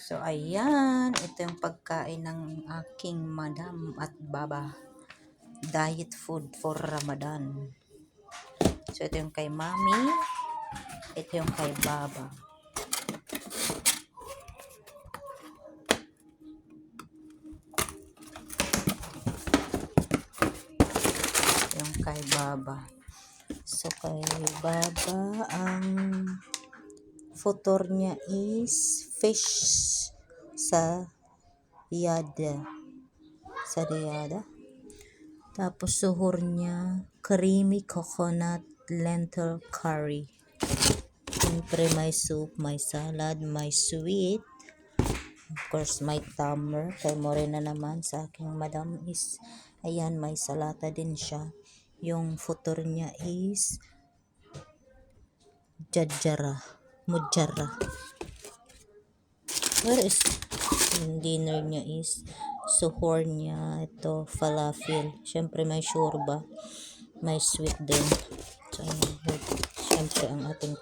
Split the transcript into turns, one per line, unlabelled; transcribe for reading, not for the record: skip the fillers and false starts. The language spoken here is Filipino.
So, ayan. Ito yung pagkain ng aking madam at baba. Diet food for Ramadan. So, ito yung kay mami. Ito yung kay baba. Yung kay baba. So, kay baba, ang futur niya is fish sa riyada. Tapos, suhur niya, creamy coconut lentil curry. Siyempre, may soup, may salad, may sweet. Of course, may tamar. Kay Morena naman sa aking madam is, ayan, may salata din siya. Yung futur niya is mujara. Where is yung dinner niya is suhor niya, ito falafel. Siyempre may shorba, may sweet din. So, siyempre ang ating